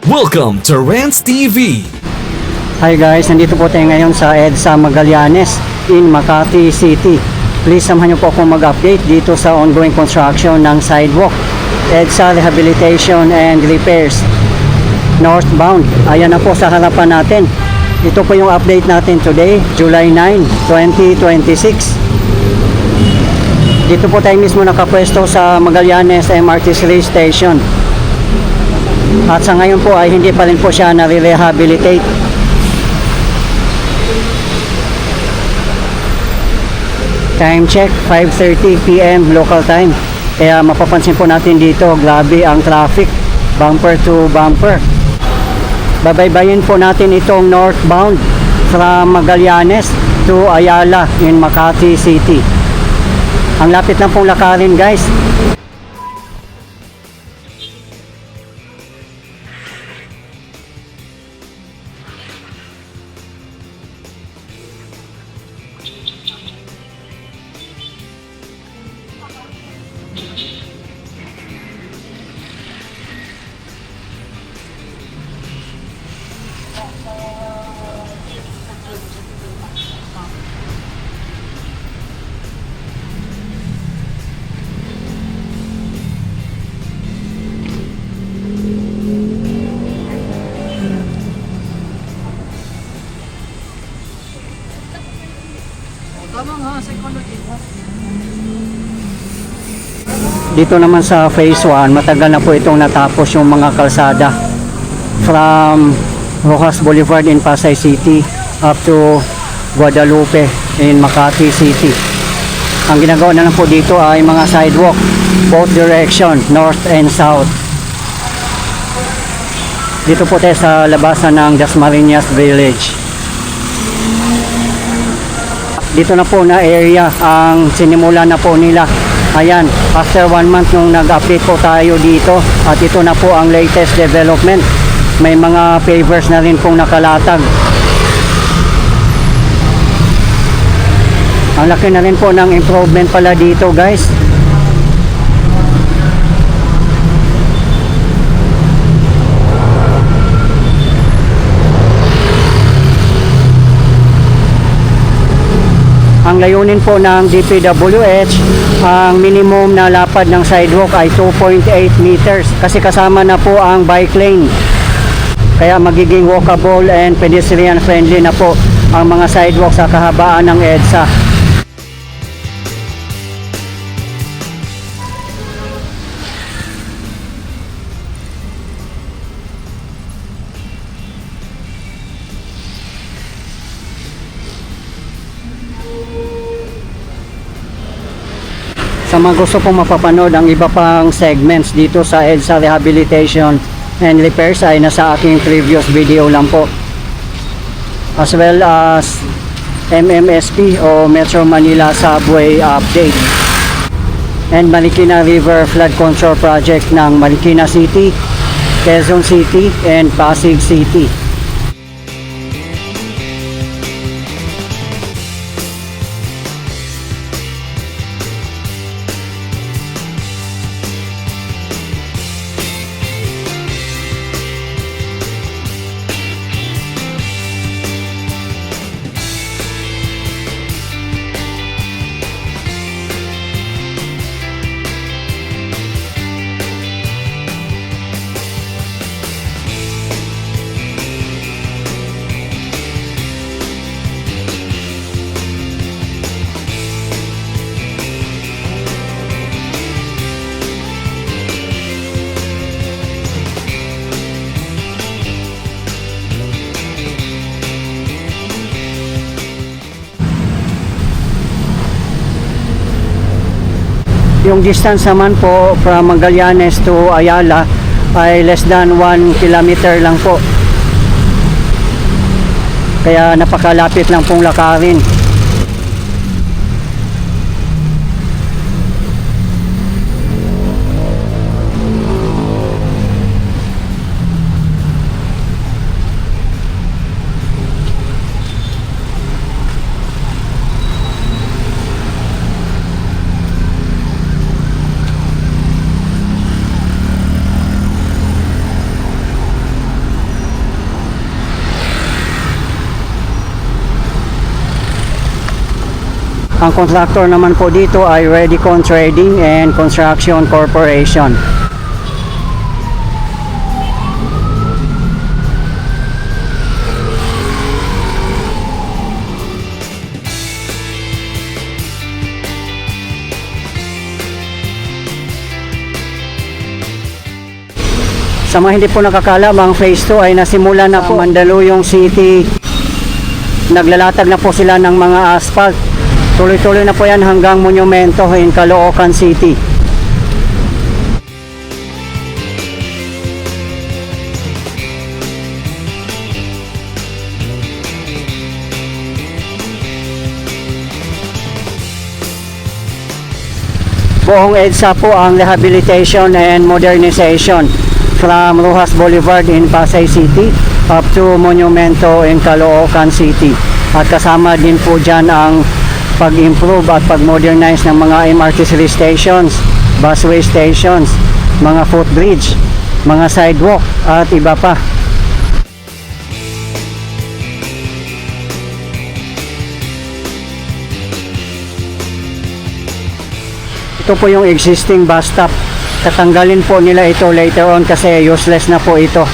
Welcome to Rants TV. Hi guys, nandito po tayo ngayon sa EDSA Magallanes in Makati City. Please samahan niyo po akong mag-update dito sa ongoing construction ng sidewalk, EDSA Rehabilitation and Repairs northbound. Ayan na po sa harapan natin. Ito po yung update natin today, July 9, 2026. Dito po tayo mismo nakapwesto sa Magallanes MRT3 Station. At sa ngayon po ay hindi pa rin po siya nare-rehabilitate. Time check, 5:30 PM local time. Kaya mapapansin po natin dito, grabe ang traffic, bumper to bumper. Babaybayin po natin itong northbound from Magallanes to Ayala in Makati City. Ang lapit lang pong lakarin guys. Dito naman sa phase 1, matagal na po itong natapos yung mga kalsada from Rojas Boulevard in Pasay City up to Guadalupe in Makati City. Ang ginagawa na lang po dito ay mga sidewalk both direction, north and south. Dito po tayo sa labasan ng Dasmariñas Village. Dito na po na area ang sinimula na po nila. Ayan, after 1 month nung nag-update po tayo dito at ito na po ang latest development. May mga pavers na rin pong nakalatag. Ang laki na rin po ng improvement pala dito guys. Ang layunin po ng DPWH, ang minimum na lapad ng sidewalk ay 2.8 meters kasi kasama na po ang bike lane. Kaya magiging walkable and pedestrian friendly na po ang mga sidewalk sa kahabaan ng EDSA. Sa mga gusto pong mapapanood ang iba pang segments dito sa EDSA Rehabilitation and Repairs ay nasa aking previous video lang po, as well as MMSP o Metro Manila Subway Update and Marikina River Flood Control Project ng Marikina City, Quezon City and Pasig City. Yung distance naman po from Magallanes to Ayala ay less than 1 kilometer lang po. Kaya napakalapit lang pong lakarin. Ang contractor naman po dito ay Redicon Trading and Construction Corporation. Sa mga hindi po nakakalam, ang phase 2 ay nasimula na po. Mandaluyong City, naglalatag na po sila ng mga asphalt. Tuloy-tuloy na po yan hanggang Monumento in Caloocan City. Buong EDSA po ang rehabilitation and modernization from Rojas Boulevard in Pasay City up to Monumento in Caloocan City. At kasama din po dyan ang pag-improve at pag-modernize ng mga MRT stations, busway stations, mga footbridge, mga sidewalk at iba pa. Ito po yung existing bus stop. Tatanggalin po nila ito later on kasi useless na po ito.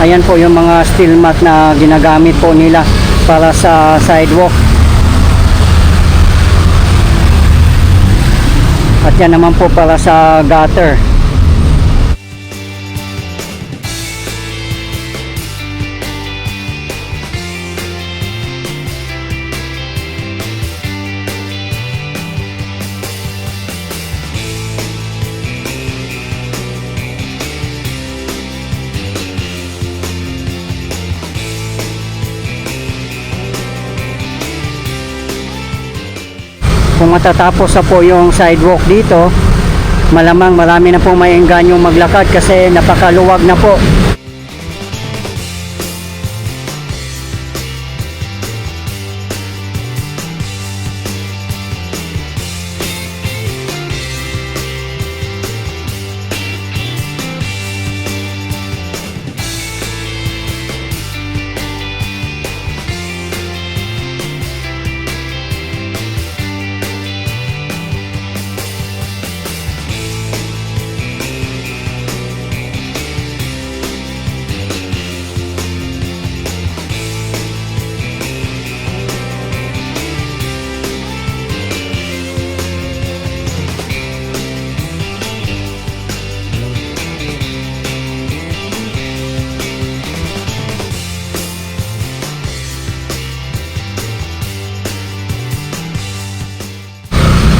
Ayan po yung mga steel mat na ginagamit po nila para sa sidewalk. At yan naman po para sa gutter. Kung matatapos na po yung sidewalk dito, malamang marami na po maiengganyong maglakad kasi napakaluwag na po.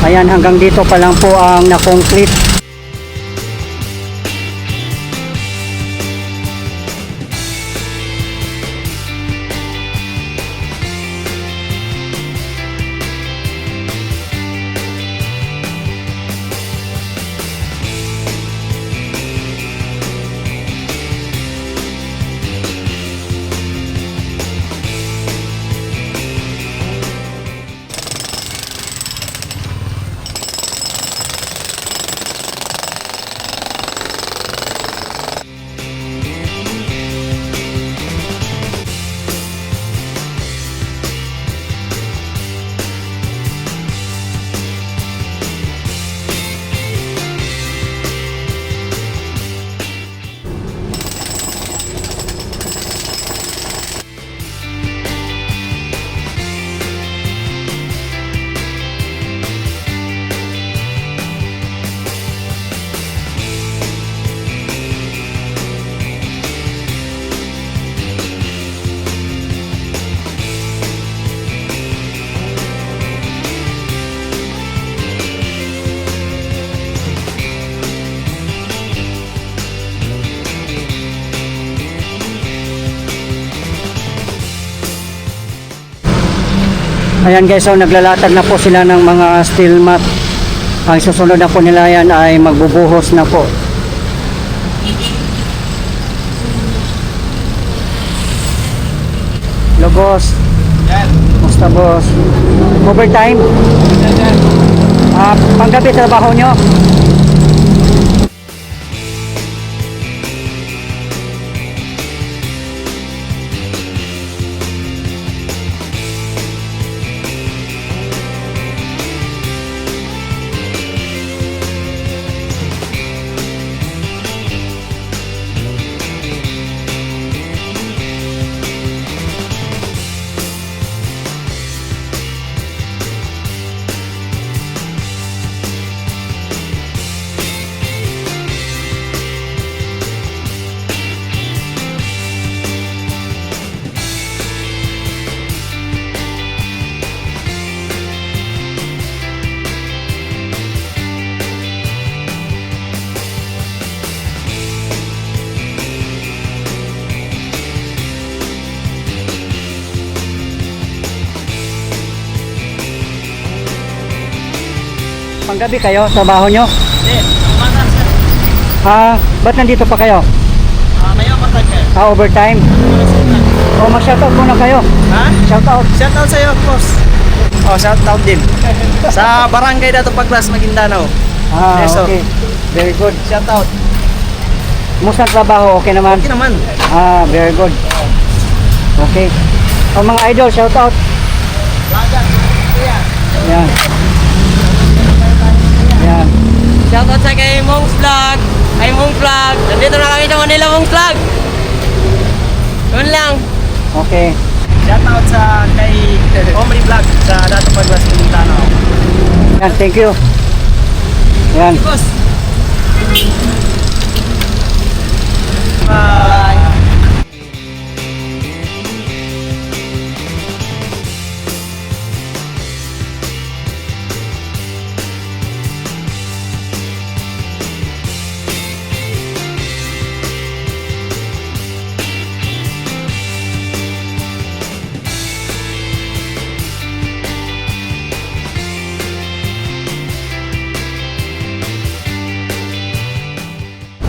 Ayan, hanggang dito pa lang po ang na-concrete. Ayan guys, so naglalatag na po sila ng mga steel mat. Ang susunod na po nila yan ay magbubuhos na po. Hello boss. Yan. Musta boss? Overtime? Yan. Panggabi trabaho nyo? Panggabi kayo, trabaho nyo? Hindi. Umaga, sir. Ba't nandito pa kayo? May overtime kayo. Overtime? O mag-shoutout muna kayo. Ha? Shoutout. Shoutout sa'yo, boss. Oh, shoutout din. Sa Barangay Dato Paglas, Maguindanao. Yes, Okay. Very good. Shoutout. Kumusta ang trabaho? Okay naman? Okay naman. Very good. Okay. O mga idol, shoutout. Lagan. Kuya. Yan. Yan. Shoutout sa kay Mongs Vlog. Kay Mongs Vlog. Nandito na kami sa Manila, Mongs Vlog. Yun lang. Okay. Shoutout sa kay Omri Vlog sa Dato Paglas, Maguindanao. Yan, thank you. Yan. Boss. Bye.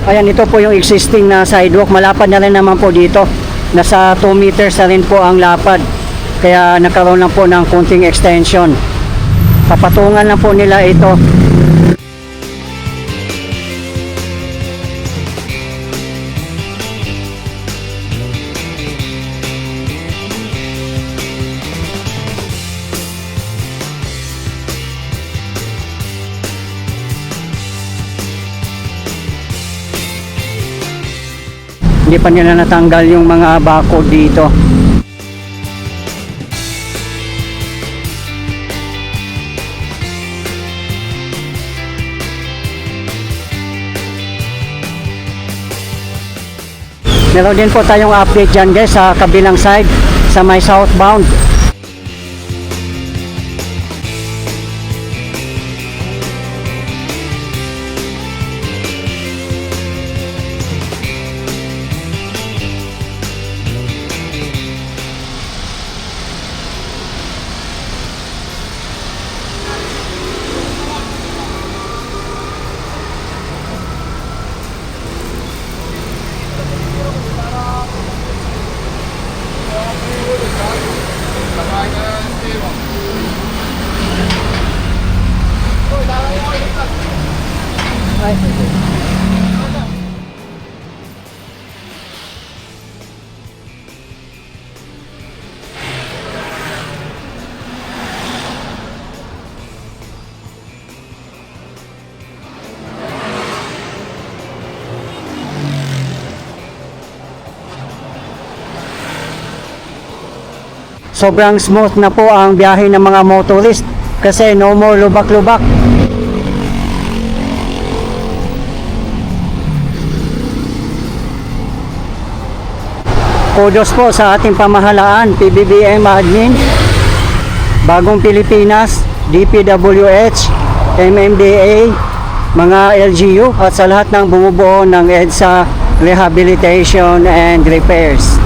Ayan, ito po yung existing na sidewalk. Malapad na rin naman po dito. Nasa 2 meters na rin po ang lapad. Kaya nagkaroon lang po ng kunting extension. Papatungan lang po nila ito. Hindi pa nila natanggal yung mga bakod dito. Meron din po tayong update dyan guys sa kabilang side, sa may southbound. Sobrang smooth na po ang biyahe ng mga motorist kasi no more lubak-lubak. Kudos po sa ating pamahalaan, PBBM Admin, Bagong Pilipinas, DPWH, MMDA, mga LGU at sa lahat ng bumubuo ng EDSA Rehabilitation and Repairs.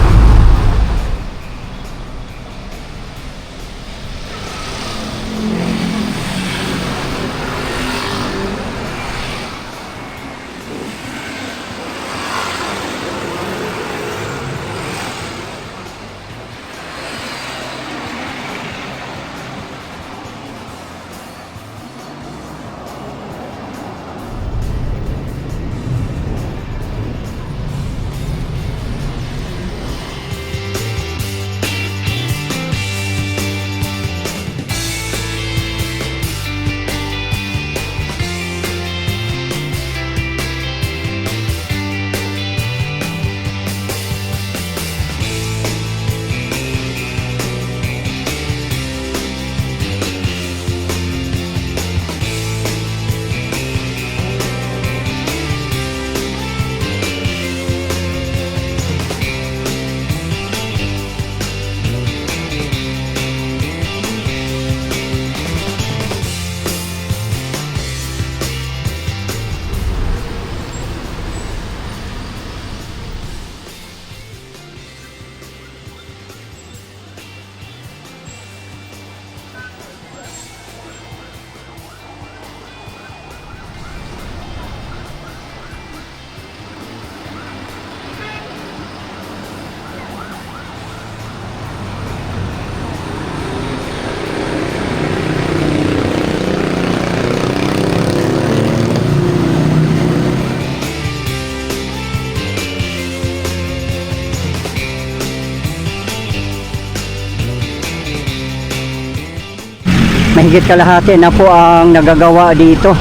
mahigit kalahati na po ang nagagawa dito.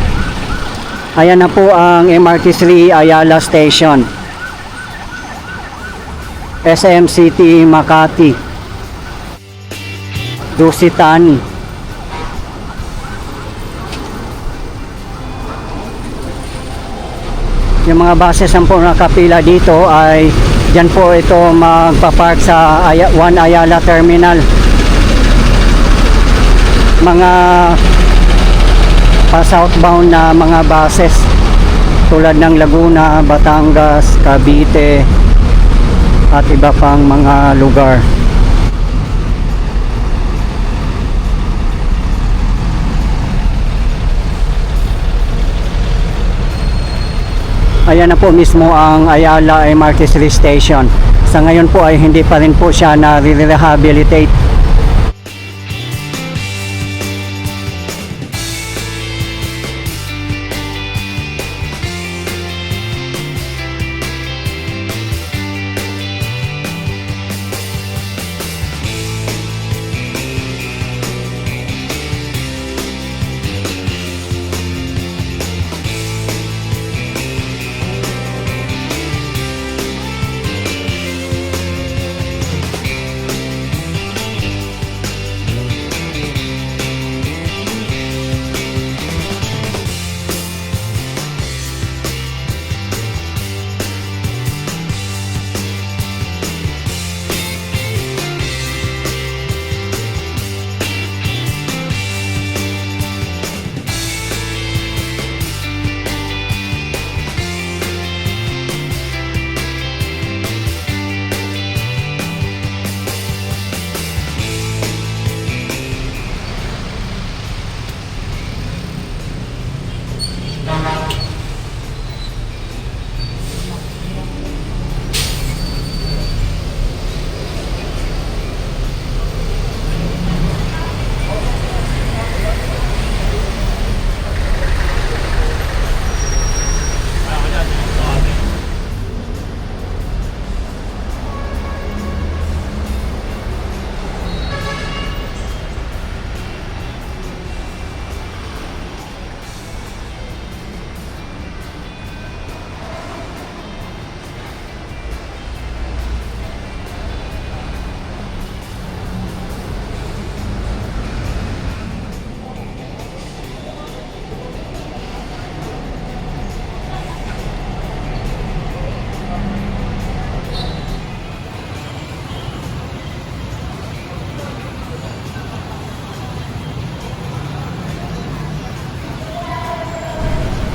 Ayan na po ang MRT3 Ayala Station, SM City Makati, Dusitan. Yung mga buses na po nakapila dito ay dyan po ito magpapark sa One Ayala Terminal. Mga pa-southbound na mga buses tulad ng Laguna, Batangas, Cavite at iba pang mga lugar. Ayan na po mismo ang Ayala MRT3 Station. Sa ngayon po ay hindi pa rin po siya na-rehabilitate.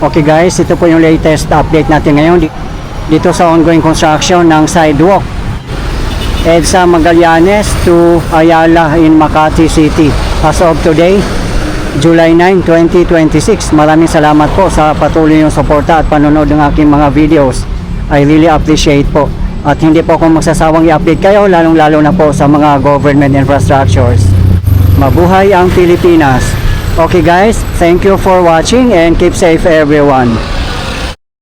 Okay guys, ito po yung latest update natin ngayon dito sa ongoing construction ng sidewalk EDSA Magallanes to Ayala in Makati City. As of today, July 9, 2026. Maraming salamat po sa patuloy yung suporta at panonood ng aking mga videos. I really appreciate po. At hindi po ako magsasawang i-update kayo, lalong-lalo na po sa mga government infrastructures. Mabuhay ang Pilipinas! Okay guys, thank you for watching and keep safe everyone.